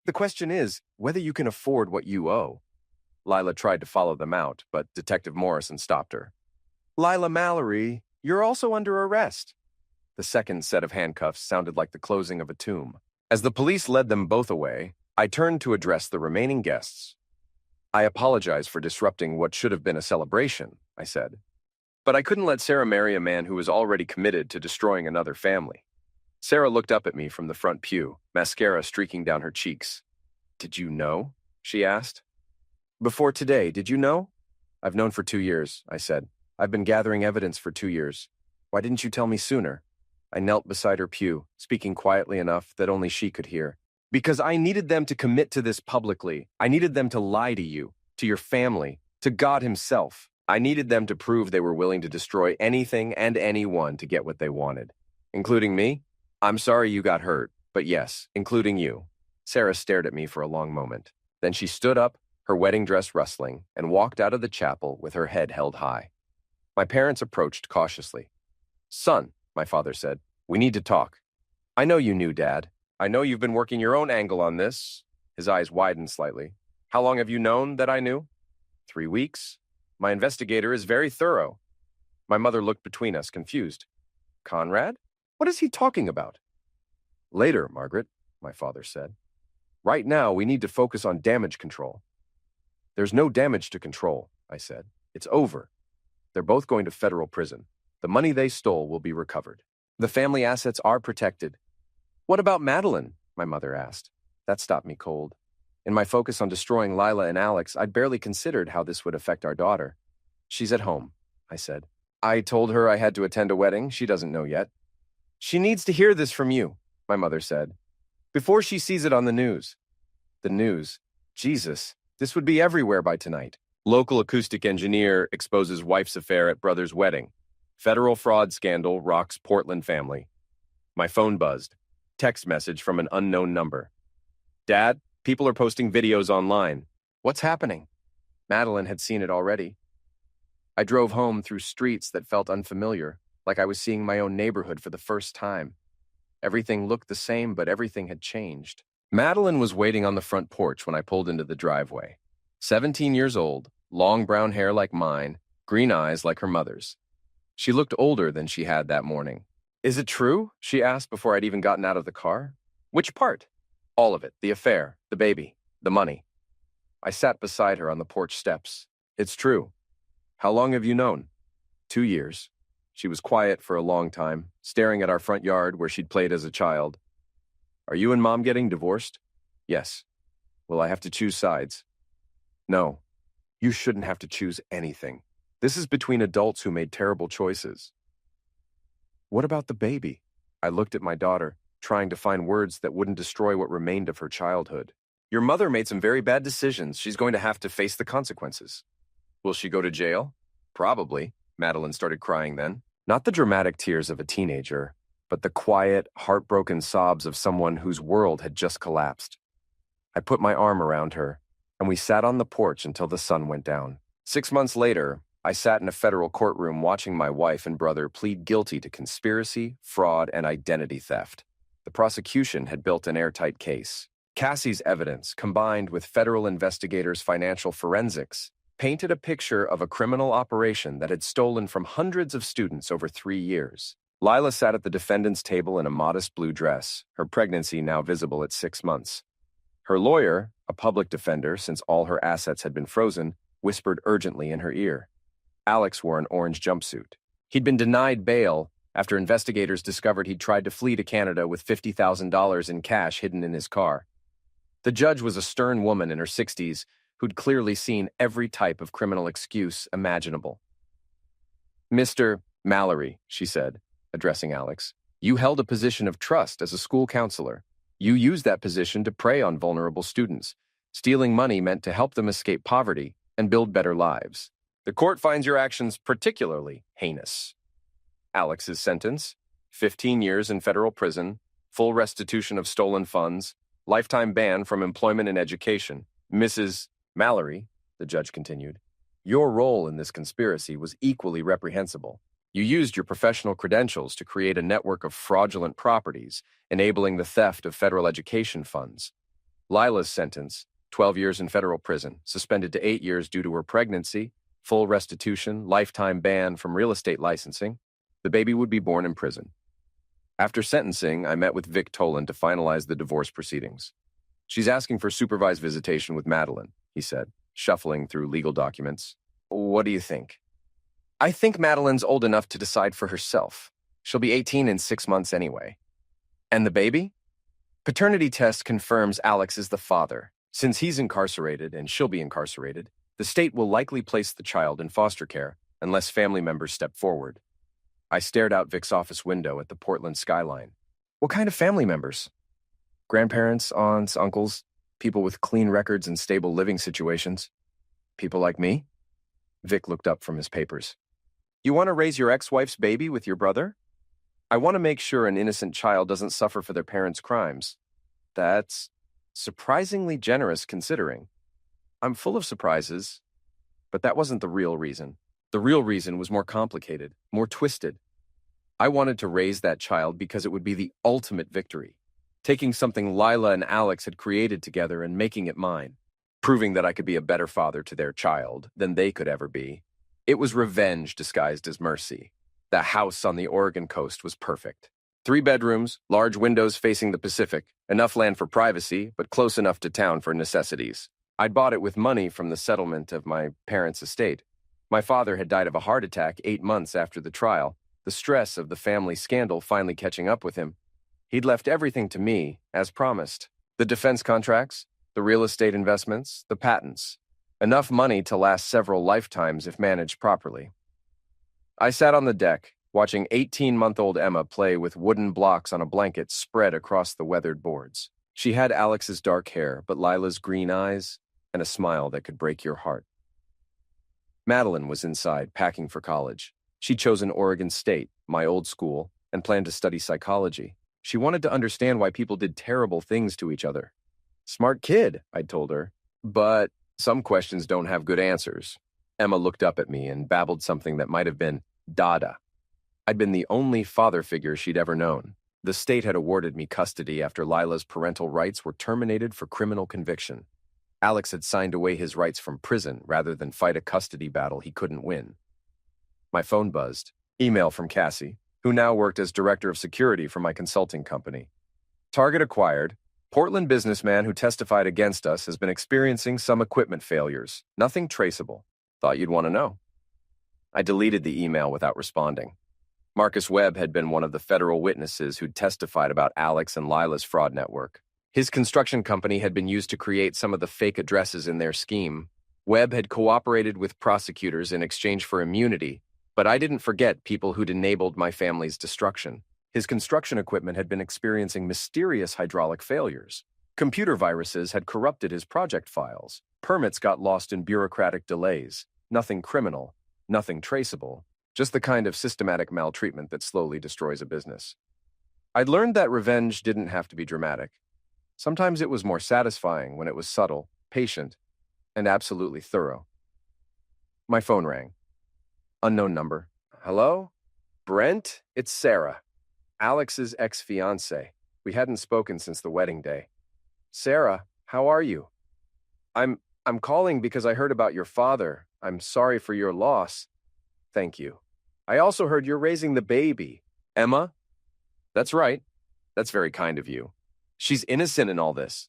"The question is whether you can afford what you owe." Lila tried to follow them out, but Detective Morrison stopped her. "Lila Mallory, you're also under arrest." The second set of handcuffs sounded like the closing of a tomb. As the police led them both away, I turned to address the remaining guests. "I apologize for disrupting what should have been a celebration," I said. But I couldn't let Sarah marry a man who was already committed to destroying another family. Sarah looked up at me from the front pew, mascara streaking down her cheeks. "Did you know?" she asked. "Before today, did you know?" "I've known for 2 years," I said. "I've been gathering evidence for 2 years. Why didn't you tell me sooner?" I knelt beside her pew, speaking quietly enough that only she could hear. "Because I needed them to commit to this publicly. I needed them to lie to you, to your family, to God himself. I needed them to prove they were willing to destroy anything and anyone to get what they wanted. Including me? I'm sorry you got hurt, but yes, including you." Sarah stared at me for a long moment. Then she stood up, her wedding dress rustling, and walked out of the chapel with her head held high. My parents approached cautiously. "Son," my father said, "we need to talk." "I know you knew, Dad. I know you've been working your own angle on this." His eyes widened slightly. "How long have you known that I knew?" 3 weeks. My investigator is very thorough." My mother looked between us, confused. "Conrad? What is he talking about?" "Later, Margaret," my father said. "Right now, we need to focus on damage control." "There's no damage to control," I said. "It's over. They're both going to federal prison. The money they stole will be recovered. The family assets are protected." "What about Madeline?" my mother asked. That stopped me cold. In my focus on destroying Lila and Alex, I'd barely considered how this would affect our daughter. "She's at home," I said. "I told her I had to attend a wedding. She doesn't know yet." "She needs to hear this from you," my mother said, "before she sees it on the news." The news? Jesus, this would be everywhere by tonight. Local acoustic engineer exposes wife's affair at brother's wedding. Federal fraud scandal rocks Portland family. My phone buzzed. Text message from an unknown number. "Dad, people are posting videos online." "What's happening?" Madeline had seen it already. I drove home through streets that felt unfamiliar, like I was seeing my own neighborhood for the first time. Everything looked the same, but everything had changed. Madeline was waiting on the front porch when I pulled into the driveway. 17 years old, long brown hair like mine, green eyes like her mother's. She looked older than she had that morning. "Is it true?" she asked before I'd even gotten out of the car. "Which part?" "All of it. The affair, the baby, the money." I sat beside her on the porch steps. "It's true." "How long have you known?" 2 years. She was quiet for a long time, staring at our front yard where she'd played as a child. "Are you and Mom getting divorced?" "Yes." "Will I have to choose sides?" "No. You shouldn't have to choose anything. This is between adults who made terrible choices." "What about the baby?" I looked at my daughter, trying to find words that wouldn't destroy what remained of her childhood. "Your mother made some very bad decisions. She's going to have to face the consequences." "Will she go to jail?" "Probably." Madeline started crying then. Not the dramatic tears of a teenager, but the quiet, heartbroken sobs of someone whose world had just collapsed. I put my arm around her, and we sat on the porch until the sun went down. 6 months later, I sat in a federal courtroom watching my wife and brother plead guilty to conspiracy, fraud, and identity theft. The prosecution had built an airtight case. Cassie's evidence, combined with federal investigators' financial forensics, painted a picture of a criminal operation that had stolen from hundreds of students over 3 years. Lila sat at the defendant's table in a modest blue dress, her pregnancy now visible at 6 months. Her lawyer, a public defender since all her assets had been frozen, whispered urgently in her ear. Alex wore an orange jumpsuit. He'd been denied bail after investigators discovered he'd tried to flee to Canada with $50,000 in cash hidden in his car. The judge was a stern woman in her 60s who'd clearly seen every type of criminal excuse imaginable. "Mr. Mallory," she said, addressing Alex, "you held a position of trust as a school counselor. You used that position to prey on vulnerable students. Stealing money meant to help them escape poverty and build better lives. The court finds your actions particularly heinous." Alex's sentence: 15 years in federal prison, full restitution of stolen funds, lifetime ban from employment and education. Mrs. Mallory, the judge continued, your role in this conspiracy was equally reprehensible. You used your professional credentials to create a network of fraudulent properties, enabling the theft of federal education funds. Lila's sentence: 12 years in federal prison, suspended to 8 years due to her pregnancy, full restitution, lifetime ban from real estate licensing. The baby would be born in prison. After sentencing, I met with Vic Tolan to finalize the divorce proceedings. She's asking for supervised visitation with Madeline, he said, shuffling through legal documents. What do you think? I think Madeline's old enough to decide for herself. She'll be 18 in 6 months anyway. And the baby? Paternity test confirms Alex is the father. Since he's incarcerated and she'll be incarcerated, the state will likely place the child in foster care unless family members step forward. I stared out Vic's office window at the Portland skyline. What kind of family members? Grandparents, aunts, uncles, people with clean records and stable living situations. People like me? Vic looked up from his papers. You want to raise your ex-wife's baby with your brother? I want to make sure an innocent child doesn't suffer for their parents' crimes. That's surprisingly generous considering. I'm full of surprises, but that wasn't the real reason. The real reason was more complicated, more twisted. I wanted to raise that child because it would be the ultimate victory, taking something Lila and Alex had created together and making it mine, proving that I could be a better father to their child than they could ever be. It was revenge disguised as mercy. The house on the Oregon coast was perfect. 3 bedrooms, large windows facing the Pacific, enough land for privacy, but close enough to town for necessities. I'd bought it with money from the settlement of my parents' estate. My father had died of a heart attack 8 months after the trial, the stress of the family scandal finally catching up with him. He'd left everything to me, as promised. The defense contracts, the real estate investments, the patents. Enough money to last several lifetimes if managed properly. I sat on the deck, watching 18-month-old Emma play with wooden blocks on a blanket spread across the weathered boards. She had Alex's dark hair, but Lila's green eyes, and a smile that could break your heart. Madeline was inside, packing for college. She'd chosen Oregon State, my old school, and planned to study psychology. She wanted to understand why people did terrible things to each other. Smart kid, I'd told her, but some questions don't have good answers. Emma looked up at me and babbled something that might have been Dada. I'd been the only father figure she'd ever known. The state had awarded me custody after Lila's parental rights were terminated for criminal conviction. Alex had signed away his rights from prison rather than fight a custody battle he couldn't win. My phone buzzed. Email from Cassie, who now worked as director of security for my consulting company. Target acquired. Portland businessman who testified against us has been experiencing some equipment failures. Nothing traceable. Thought you'd want to know. I deleted the email without responding. Marcus Webb had been one of the federal witnesses who'd testified about Alex and Lila's fraud network. His construction company had been used to create some of the fake addresses in their scheme. Webb had cooperated with prosecutors in exchange for immunity, but I didn't forget people who'd enabled my family's destruction. His construction equipment had been experiencing mysterious hydraulic failures. Computer viruses had corrupted his project files. Permits got lost in bureaucratic delays. Nothing criminal, nothing traceable, just the kind of systematic maltreatment that slowly destroys a business. I'd learned that revenge didn't have to be dramatic. Sometimes it was more satisfying when it was subtle, patient, and absolutely thorough. My phone rang. Unknown number. Hello? Brent? It's Sarah. Alex's ex-fiancée. We hadn't spoken since the wedding day. Sarah, how are you? I'm calling because I heard about your father. I'm sorry for your loss. Thank you. I also heard you're raising the baby. Emma? That's right. That's very kind of you. She's innocent in all this.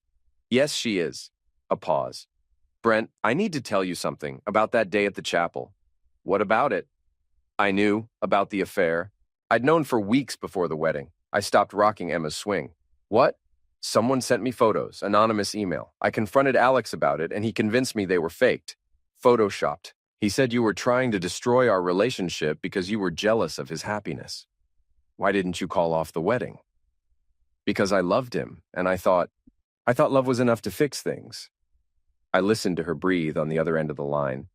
Yes, she is. A pause. Brent, I need to tell you something about that day at the chapel. What about it? I knew about the affair. I'd known for weeks before the wedding. I stopped rocking Emma's swing. What? Someone sent me photos, anonymous email. I confronted Alex about it, and he convinced me they were faked. Photoshopped. He said you were trying to destroy our relationship because you were jealous of his happiness. Why didn't you call off the wedding? Because I loved him, and I thought love was enough to fix things. I listened to her breathe on the other end of the line.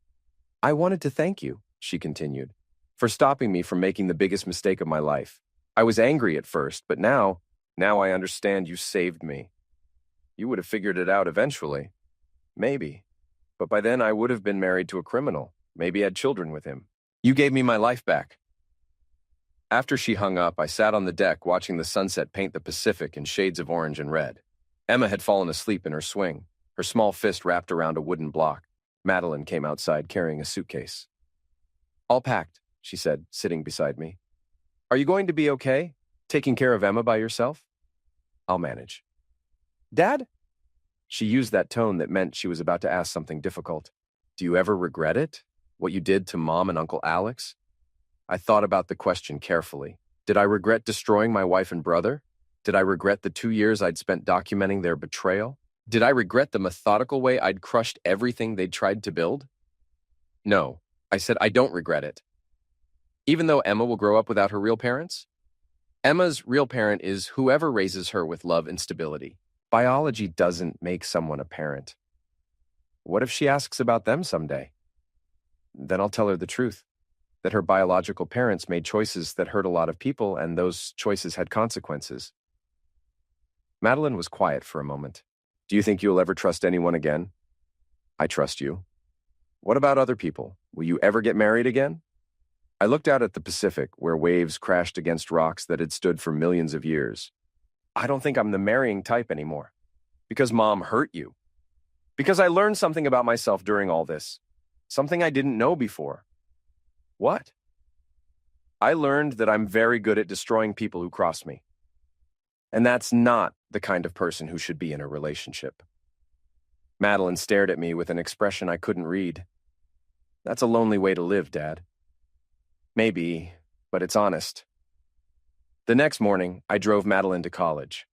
I wanted to thank you, she continued, for stopping me from making the biggest mistake of my life. I was angry at first, but now I understand you saved me. You would have figured it out eventually. Maybe. But by then I would have been married to a criminal, maybe had children with him. You gave me my life back. After she hung up, I sat on the deck watching the sunset paint the Pacific in shades of orange and red. Emma had fallen asleep in her swing, her small fist wrapped around a wooden block. Madeline came outside carrying a suitcase. All packed, she said, sitting beside me. Are you going to be okay? Taking care of Emma by yourself? I'll manage. Dad? She used that tone that meant she was about to ask something difficult. Do you ever regret it? What you did to Mom and Uncle Alex? I thought about the question carefully. Did I regret destroying my wife and brother? Did I regret the 2 years I'd spent documenting their betrayal? Did I regret the methodical way I'd crushed everything they'd tried to build? No, I said I don't regret it. Even though Emma will grow up without her real parents? Emma's real parent is whoever raises her with love and stability. Biology doesn't make someone a parent. What if she asks about them someday? Then I'll tell her the truth, that her biological parents made choices that hurt a lot of people, and those choices had consequences. Madeline was quiet for a moment. Do you think you'll ever trust anyone again? I trust you. What about other people? Will you ever get married again? I looked out at the Pacific, where waves crashed against rocks that had stood for millions of years. I don't think I'm the marrying type anymore. Because Mom hurt you. Because I learned something about myself during all this. Something I didn't know before. What? I learned that I'm very good at destroying people who cross me. And that's not the kind of person who should be in a relationship. Madeline stared at me with an expression I couldn't read. That's a lonely way to live, Dad. Maybe, but it's honest. The next morning, I drove Madeline to college.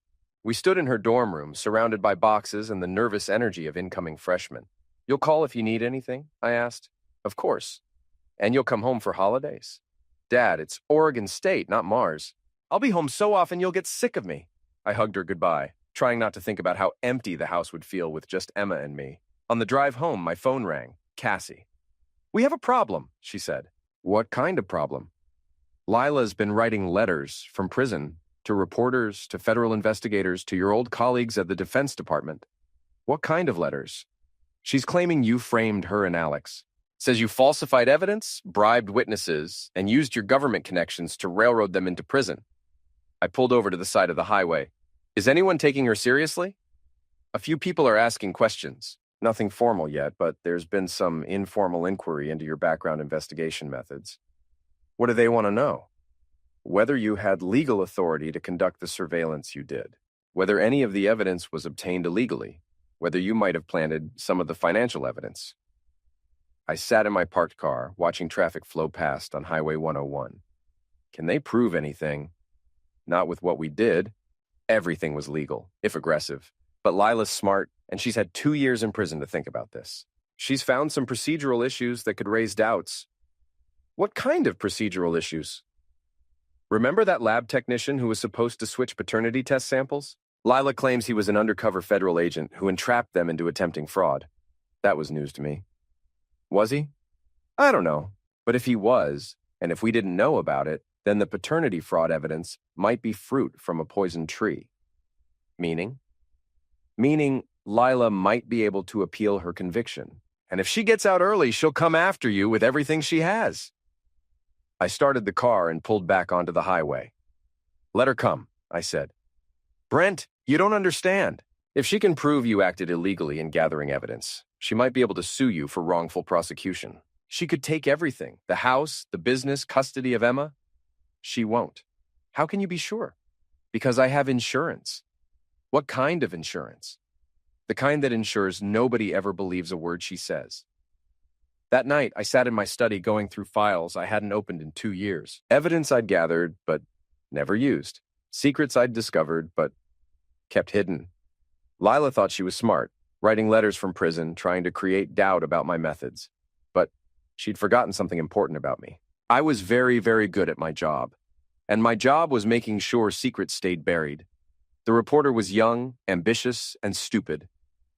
We stood in her dorm room, surrounded by boxes and the nervous energy of incoming freshmen. You'll call if you need anything? I asked. Of course. And you'll come home for holidays? Dad, it's Oregon State, not Mars. I'll be home so often you'll get sick of me. I hugged her goodbye, trying not to think about how empty the house would feel with just Emma and me. On the drive home, my phone rang. Cassie. We have a problem, she said. What kind of problem? Lila's been writing letters from prison to reporters, to federal investigators, to your old colleagues at the Defense Department. What kind of letters? She's claiming you framed her and Alex. Says you falsified evidence, bribed witnesses, and used your government connections to railroad them into prison. I pulled over to the side of the highway. Is anyone taking her seriously? A few people are asking questions. Nothing formal yet, but there's been some informal inquiry into your background investigation methods. What do they want to know? Whether you had legal authority to conduct the surveillance you did, whether any of the evidence was obtained illegally, whether you might have planted some of the financial evidence. I sat in my parked car, watching traffic flow past on Highway 101. Can they prove anything? Not with what we did. Everything was legal, if aggressive. But Lila's smart, and she's had 2 years in prison to think about this. She's found some procedural issues that could raise doubts. What kind of procedural issues? Remember that lab technician who was supposed to switch paternity test samples? Lila claims he was an undercover federal agent who entrapped them into attempting fraud. That was news to me. Was he? I don't know. But if he was, and if we didn't know about it, then the paternity fraud evidence might be fruit from a poisoned tree. Meaning? Meaning Lila might be able to appeal her conviction. And if she gets out early, she'll come after you with everything she has. I started the car and pulled back onto the highway. Let her come, I said. Brent, you don't understand. If she can prove you acted illegally in gathering evidence, she might be able to sue you for wrongful prosecution. She could take everything, the house, the business, custody of Emma. She won't. How can you be sure? Because I have insurance. What kind of insurance? The kind that ensures nobody ever believes a word she says. That night, I sat in my study going through files I hadn't opened in 2 years. Evidence I'd gathered, but never used. Secrets I'd discovered, but kept hidden. Lila thought she was smart, writing letters from prison, trying to create doubt about my methods. But she'd forgotten something important about me. I was very, very good at my job. And my job was making sure secrets stayed buried. The reporter was young, ambitious, and stupid.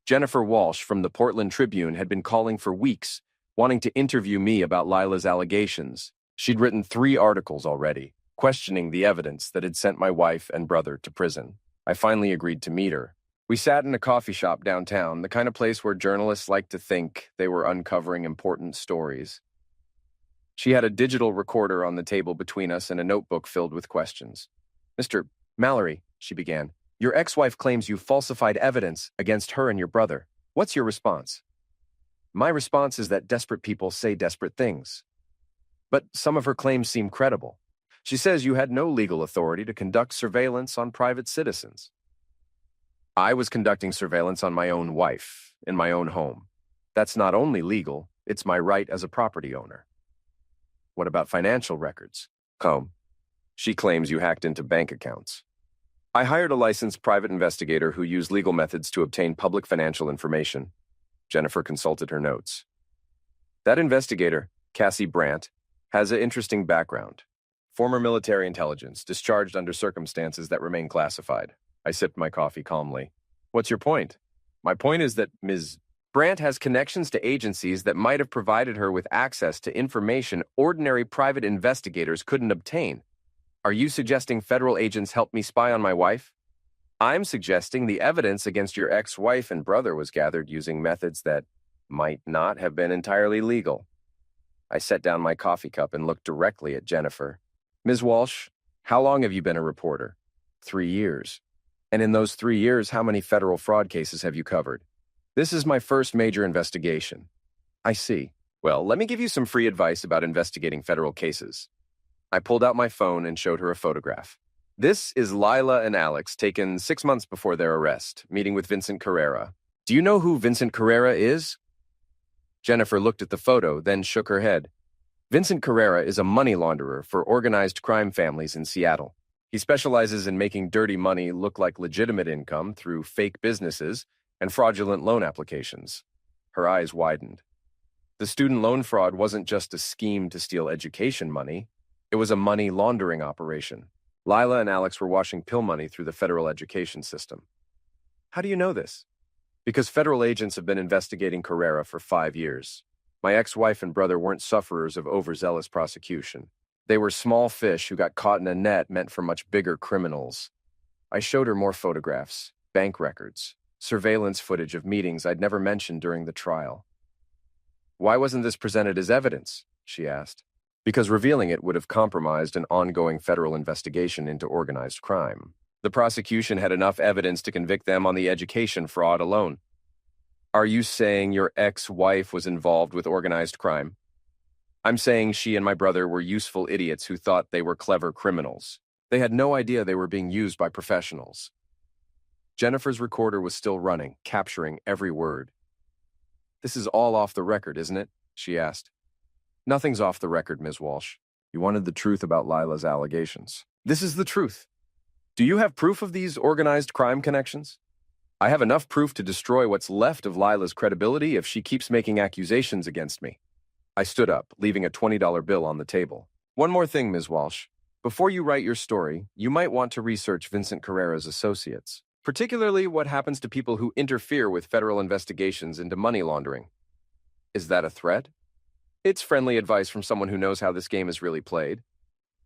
Jennifer Walsh from the Portland Tribune had been calling for weeks, wanting to interview me about Lila's allegations. She'd written 3 articles already, questioning the evidence that had sent my wife and brother to prison. I finally agreed to meet her. We sat in a coffee shop downtown, the kind of place where journalists like to think they were uncovering important stories. She had a digital recorder on the table between us and a notebook filled with questions. "Mr. Mallory," she began, "your ex-wife claims you falsified evidence against her and your brother. What's your response?" My response is that desperate people say desperate things. But some of her claims seem credible. She says you had no legal authority to conduct surveillance on private citizens. I was conducting surveillance on my own wife, in my own home. That's not only legal, it's my right as a property owner. What about financial records? She claims you hacked into bank accounts. I hired a licensed private investigator who used legal methods to obtain public financial information. Jennifer consulted her notes. That investigator, Cassie Brandt, has an interesting background. Former military intelligence, discharged under circumstances that remain classified. I sipped my coffee calmly. What's your point? My point is that Ms. Brandt has connections to agencies that might have provided her with access to information ordinary private investigators couldn't obtain. Are you suggesting federal agents helped me spy on my wife? I'm suggesting the evidence against your ex-wife and brother was gathered using methods that might not have been entirely legal. I set down my coffee cup and looked directly at Jennifer. Ms. Walsh, how long have you been a reporter? 3 years. And in those 3 years, how many federal fraud cases have you covered? This is my first major investigation. I see. Well, let me give you some free advice about investigating federal cases. I pulled out my phone and showed her a photograph. This is Lila and Alex, taken 6 months before their arrest, meeting with Vincent Carrera. Do you know who Vincent Carrera is? Jennifer looked at the photo, then shook her head. Vincent Carrera is a money launderer for organized crime families in Seattle. He specializes in making dirty money look like legitimate income through fake businesses and fraudulent loan applications. Her eyes widened. The student loan fraud wasn't just a scheme to steal education money. It was a money laundering operation. Lila and Alex were washing pill money through the federal education system. How do you know this? Because federal agents have been investigating Carrera for 5 years. My ex-wife and brother weren't sufferers of overzealous prosecution. They were small fish who got caught in a net meant for much bigger criminals. I showed her more photographs, bank records, surveillance footage of meetings I'd never mentioned during the trial. Why wasn't this presented as evidence? She asked. Because revealing it would have compromised an ongoing federal investigation into organized crime. The prosecution had enough evidence to convict them on the education fraud alone. Are you saying your ex-wife was involved with organized crime? I'm saying she and my brother were useful idiots who thought they were clever criminals. They had no idea they were being used by professionals. Jennifer's recorder was still running, capturing every word. This is all off the record, isn't it? She asked. Nothing's off the record, Ms. Walsh. You wanted the truth about Lila's allegations. This is the truth. Do you have proof of these organized crime connections? I have enough proof to destroy what's left of Lila's credibility if she keeps making accusations against me. I stood up, leaving a $20 bill on the table. One more thing, Ms. Walsh. Before you write your story, you might want to research Vincent Carrera's associates, particularly what happens to people who interfere with federal investigations into money laundering. Is that a threat? It's friendly advice from someone who knows how this game is really played.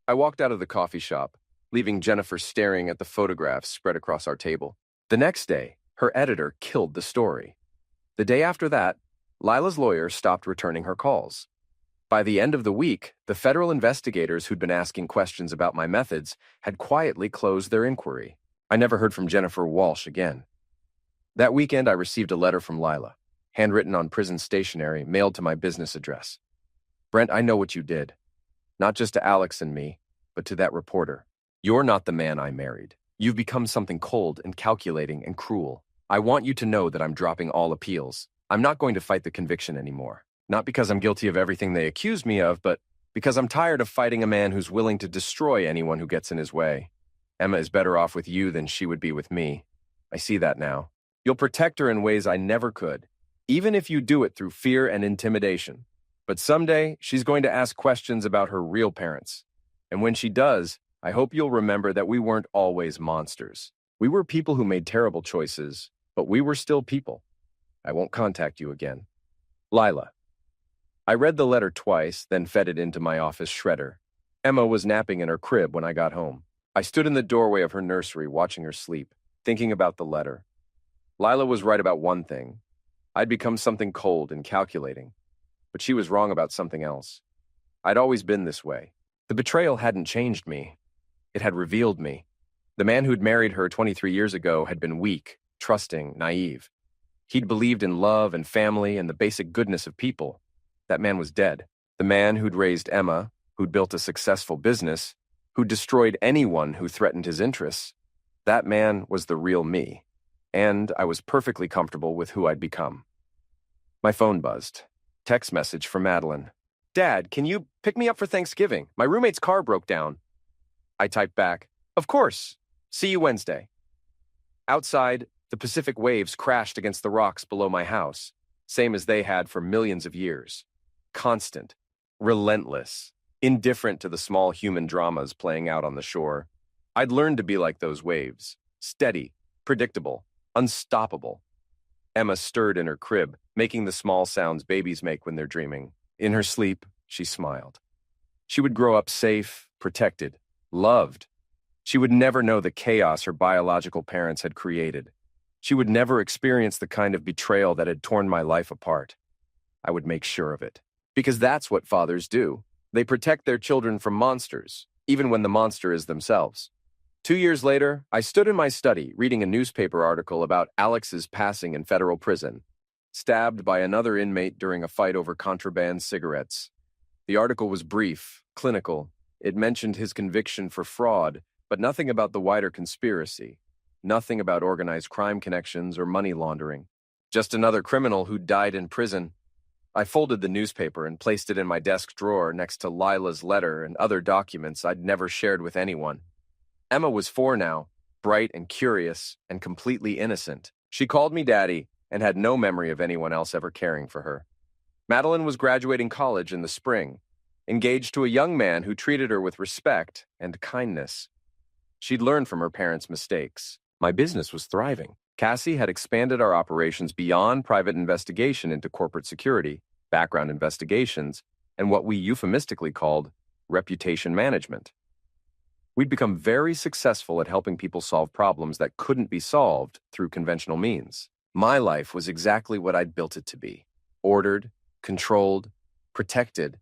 I walked out of the coffee shop, leaving Jennifer staring at the photographs spread across our table. The next day, her editor killed the story. The day after that, Lila's lawyer stopped returning her calls. By the end of the week, the federal investigators who'd been asking questions about my methods had quietly closed their inquiry. I never heard from Jennifer Walsh again. That weekend, I received a letter from Lila, handwritten on prison stationery, mailed to my business address. Brent, I know what you did. Not just to Alex and me, but to that reporter. You're not the man I married. You've become something cold and calculating and cruel. I want you to know that I'm dropping all appeals. I'm not going to fight the conviction anymore. Not because I'm guilty of everything they accuse me of, but because I'm tired of fighting a man who's willing to destroy anyone who gets in his way. Emma is better off with you than she would be with me. I see that now. You'll protect her in ways I never could, even if you do it through fear and intimidation. But someday, she's going to ask questions about her real parents. And when she does, I hope you'll remember that we weren't always monsters. We were people who made terrible choices, but we were still people. I won't contact you again. Lila. I read the letter twice, then fed it into my office shredder. Emma was napping in her crib when I got home. I stood in the doorway of her nursery watching her sleep, thinking about the letter. Lila was right about one thing. I'd become something cold and calculating, but she was wrong about something else. I'd always been this way. The betrayal hadn't changed me. It had revealed me. The man who'd married her 23 years ago had been weak, trusting, naive. He'd believed in love and family and the basic goodness of people. That man was dead. The man who'd raised Emma, who'd built a successful business, who'd destroyed anyone who threatened his interests, that man was the real me. And I was perfectly comfortable with who I'd become. My phone buzzed. Text message from Madeline. "Dad, can you pick me up for Thanksgiving? My roommate's car broke down." I typed back, "Of course. See you Wednesday." Outside, the Pacific waves crashed against the rocks below my house, same as they had for millions of years. Constant, relentless, indifferent to the small human dramas playing out on the shore. I'd learned to be like those waves, steady, predictable, unstoppable. Emma stirred in her crib, making the small sounds babies make when they're dreaming. In her sleep, she smiled. She would grow up safe, protected, loved. She would never know the chaos her biological parents had created. She would never experience the kind of betrayal that had torn my life apart. I would make sure of it. Because that's what fathers do. They protect their children from monsters, even when the monster is themselves. 2 years later, I stood in my study reading a newspaper article about Alex's passing in federal prison, stabbed by another inmate during a fight over contraband cigarettes. The article was brief, clinical. It mentioned his conviction for fraud, but nothing about the wider conspiracy. Nothing about organized crime connections or money laundering. Just another criminal who died in prison. I folded the newspaper and placed it in my desk drawer next to Lila's letter and other documents I'd never shared with anyone. Emma was 4 now, bright and curious and completely innocent. She called me Daddy and had no memory of anyone else ever caring for her. Madeline was graduating college in the spring, engaged to a young man who treated her with respect and kindness. She'd learned from her parents' mistakes. My business was thriving. Cassie had expanded our operations beyond private investigation into corporate security, background investigations, and what we euphemistically called reputation management. We'd become very successful at helping people solve problems that couldn't be solved through conventional means. My life was exactly what I'd built it to be. Ordered, controlled, protected.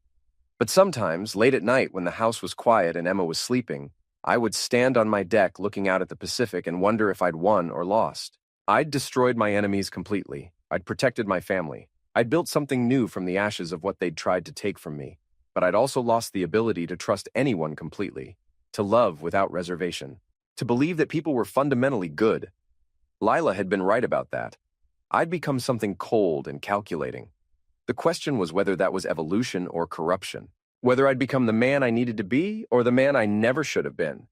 But sometimes, late at night when the house was quiet and Emma was sleeping, I would stand on my deck looking out at the Pacific and wonder if I'd won or lost. I'd destroyed my enemies completely. I'd protected my family. I'd built something new from the ashes of what they'd tried to take from me. But I'd also lost the ability to trust anyone completely, to love without reservation, to believe that people were fundamentally good. Lila had been right about that. I'd become something cold and calculating. The question was whether that was evolution or corruption, whether I'd become the man I needed to be or the man I never should have been.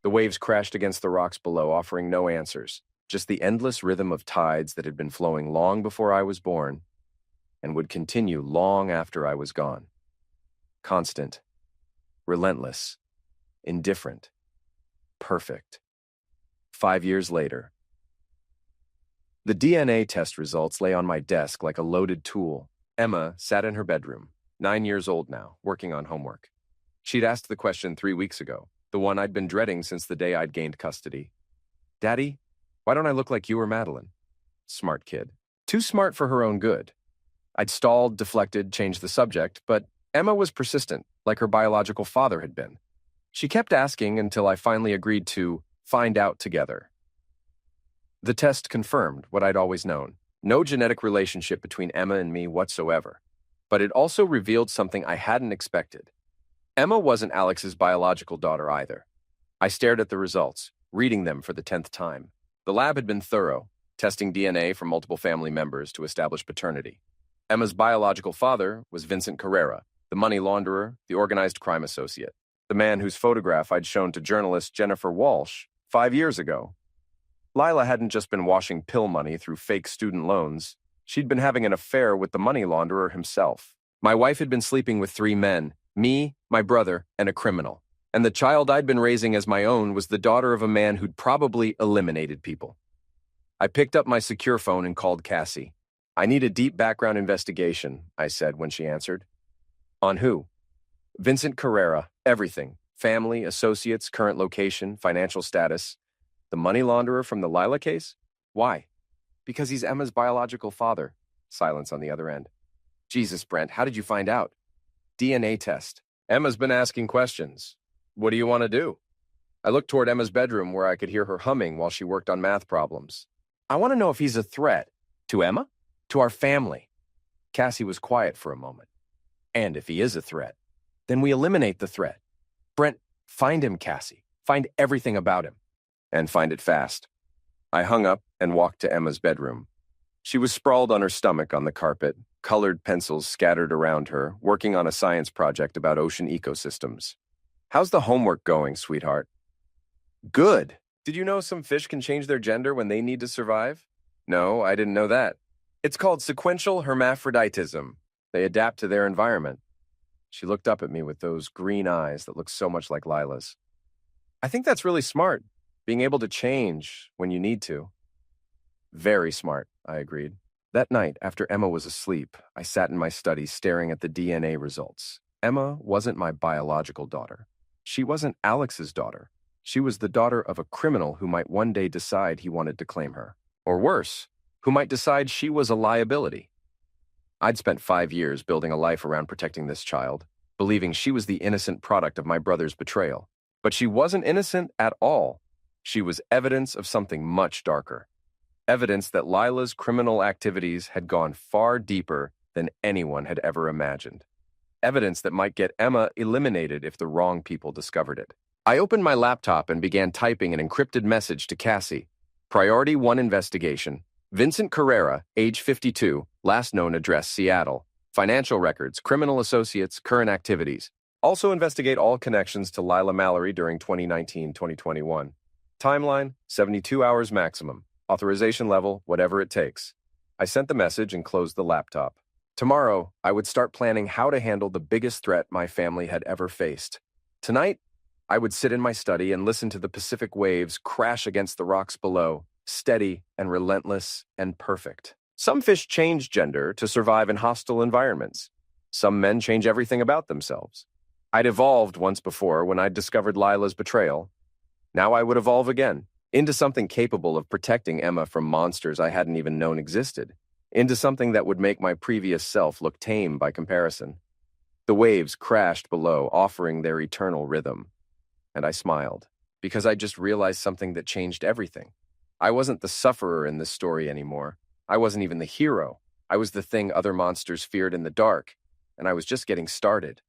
The waves crashed against the rocks below, offering no answers, just the endless rhythm of tides that had been flowing long before I was born and would continue long after I was gone. Constant, relentless, indifferent, perfect. 5 years later. The DNA test results lay on my desk like a loaded tool. Emma sat in her bedroom, 9 years old now, working on homework. She'd asked the question 3 weeks ago, the one I'd been dreading since the day I'd gained custody. "Daddy, why don't I look like you or Madeline?" Smart kid. Too smart for her own good. I'd stalled, deflected, changed the subject, but Emma was persistent, like her biological father had been. She kept asking until I finally agreed to find out together. The test confirmed what I'd always known. No genetic relationship between Emma and me whatsoever. But it also revealed something I hadn't expected. Emma wasn't Alex's biological daughter either. I stared at the results, reading them for the 10th time. The lab had been thorough, testing DNA from multiple family members to establish paternity. Emma's biological father was Vincent Carrera, the money launderer, the organized crime associate, the man whose photograph I'd shown to journalist Jennifer Walsh 5 years ago. Lila hadn't just been washing pill money through fake student loans. She'd been having an affair with the money launderer himself. My wife had been sleeping with 3 men, me, my brother, and a criminal. And the child I'd been raising as my own was the daughter of a man who'd probably eliminated people. I picked up my secure phone and called Cassie. I need a deep background investigation, I said when she answered. On who? Vincent Carrera, everything. Family, associates, current location, financial status. The money launderer from the Lila case? Why? Because he's Emma's biological father. Silence on the other end. Jesus, Brent, how did you find out? DNA test. Emma's been asking questions. What do you want to do? I looked toward Emma's bedroom where I could hear her humming while she worked on math problems. I want to know if he's a threat. To Emma? To our family. Cassie was quiet for a moment. And if he is a threat, then we eliminate the threat. Brent, find him, Cassie. Find everything about him. And find it fast. I hung up and walked to Emma's bedroom. She was sprawled on her stomach on the carpet, colored pencils scattered around her, working on a science project about ocean ecosystems. How's the homework going, sweetheart? Good. Did you know some fish can change their gender when they need to survive? No, I didn't know that. It's called sequential hermaphroditism. They adapt to their environment. She looked up at me with those green eyes that look so much like Lila's. I think that's really smart, being able to change when you need to. Very smart, I agreed. That night, after Emma was asleep, I sat in my study staring at the DNA results. Emma wasn't my biological daughter. She wasn't Alex's daughter. She was the daughter of a criminal who might one day decide he wanted to claim her. Or worse, who might decide she was a liability. I'd spent 5 years building a life around protecting this child, believing she was the innocent product of my brother's betrayal. But she wasn't innocent at all. She was evidence of something much darker. Evidence that Lila's criminal activities had gone far deeper than anyone had ever imagined. Evidence that might get Emma eliminated if the wrong people discovered it. I opened my laptop and began typing an encrypted message to Cassie. Priority 1 investigation. Vincent Carrera, age 52, last known address Seattle. Financial records, criminal associates, current activities. Also investigate all connections to Lila Mallory during 2019-2021. Timeline, 72 hours maximum. Authorization level, whatever it takes. I sent the message and closed the laptop. Tomorrow, I would start planning how to handle the biggest threat my family had ever faced. Tonight, I would sit in my study and listen to the Pacific waves crash against the rocks below, steady and relentless and perfect. Some fish change gender to survive in hostile environments. Some men change everything about themselves. I'd evolved once before when I'd discovered Lila's betrayal. Now I would evolve again, into something capable of protecting Emma from monsters I hadn't even known existed, into something that would make my previous self look tame by comparison. The waves crashed below, offering their eternal rhythm. And I smiled, because I just realized something that changed everything. I wasn't the sufferer in this story anymore. I wasn't even the hero. I was the thing other monsters feared in the dark, and I was just getting started.